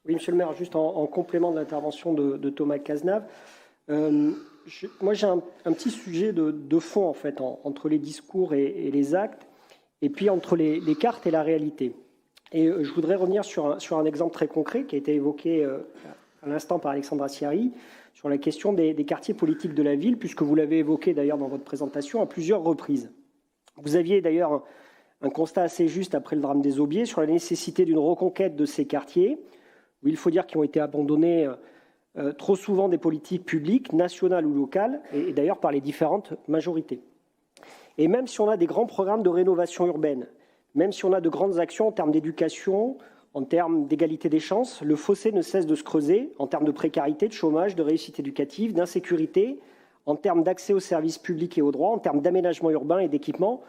Oui, monsieur le maire, juste en complément de l'intervention de Thomas Cazenave, moi j'ai un petit sujet de fond en fait, entre les discours et les actes, et puis entre les cartes et la réalité. Et je voudrais revenir sur un exemple très concret qui a été évoqué à l'instant par Alexandra Siari, sur la question des quartiers politiques de la ville, puisque vous l'avez évoqué d'ailleurs dans votre présentation à plusieurs reprises. Vous aviez d'ailleurs un constat assez juste après le drame des Aubiers sur la nécessité d'une reconquête de ces quartiers, où il faut dire qu'ils ont été abandonnés trop souvent des politiques publiques, nationales ou locales, et d'ailleurs par les différentes majorités. Et même si on a des grands programmes de rénovation urbaine, même si on a de grandes actions en termes d'éducation, en termes d'égalité des chances, le fossé ne cesse de se creuser en termes de précarité, de chômage, de réussite éducative, d'insécurité, en termes d'accès aux services publics et aux droits, en termes d'aménagement urbain et d'équipement,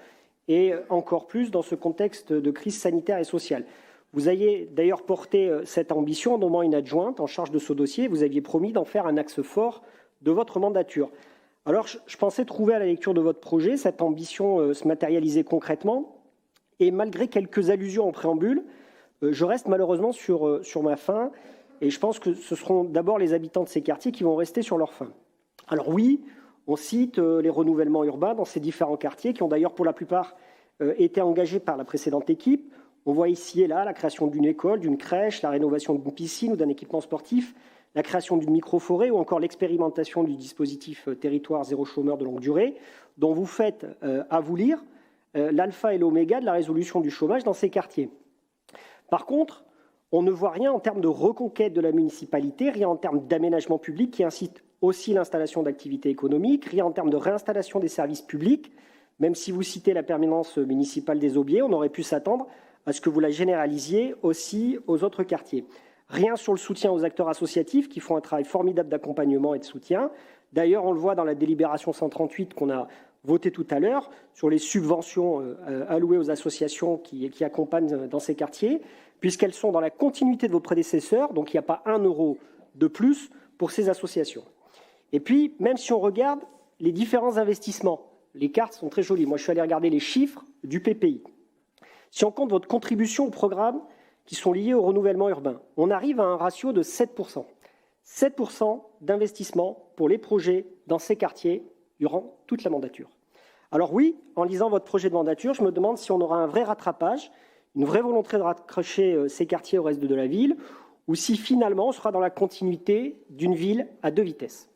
et encore plus dans ce contexte de crise sanitaire et sociale. Vous aviez d'ailleurs porté cette ambition en nommant une adjointe en charge de ce dossier. Vous aviez promis d'en faire un axe fort de votre mandature. Alors, je pensais trouver à la lecture de votre projet cette ambition se matérialiser concrètement. Et malgré quelques allusions en préambule, je reste malheureusement sur ma faim. Et je pense que ce seront d'abord les habitants de ces quartiers qui vont rester sur leur faim. Alors oui, on cite les renouvellements urbains dans ces différents quartiers qui ont d'ailleurs pour la plupart été engagés par la précédente équipe. On voit ici et là la création d'une école, d'une crèche, la rénovation d'une piscine ou d'un équipement sportif, la création d'une micro-forêt ou encore l'expérimentation du dispositif territoire zéro chômeur de longue durée, dont vous faites, à vous lire, l'alpha et l'oméga de la résolution du chômage dans ces quartiers. Par contre, on ne voit rien en termes de reconquête de la municipalité, rien en termes d'aménagement public qui incite aussi l'installation d'activités économiques, rien en termes de réinstallation des services publics. Même si vous citez la permanence municipale des Aubiers, on aurait pu s'attendre à ce que vous la généralisiez aussi aux autres quartiers. Rien sur le soutien aux acteurs associatifs qui font un travail formidable d'accompagnement et de soutien. D'ailleurs, on le voit dans la délibération 138 qu'on a votée tout à l'heure sur les subventions allouées aux associations qui accompagnent dans ces quartiers, puisqu'elles sont dans la continuité de vos prédécesseurs, donc il n'y a pas 1 euro de plus pour ces associations. Et puis, même si on regarde les différents investissements, les cartes sont très jolies. Moi, je suis allé regarder les chiffres du PPI. Si on compte votre contribution aux programmes qui sont liés au renouvellement urbain, on arrive à un ratio de 7%. 7% d'investissement pour les projets dans ces quartiers durant toute la mandature. Alors oui, en lisant votre projet de mandature, je me demande si on aura un vrai rattrapage, une vraie volonté de raccrocher ces quartiers au reste de la ville, ou si finalement on sera dans la continuité d'une ville à 2 vitesses.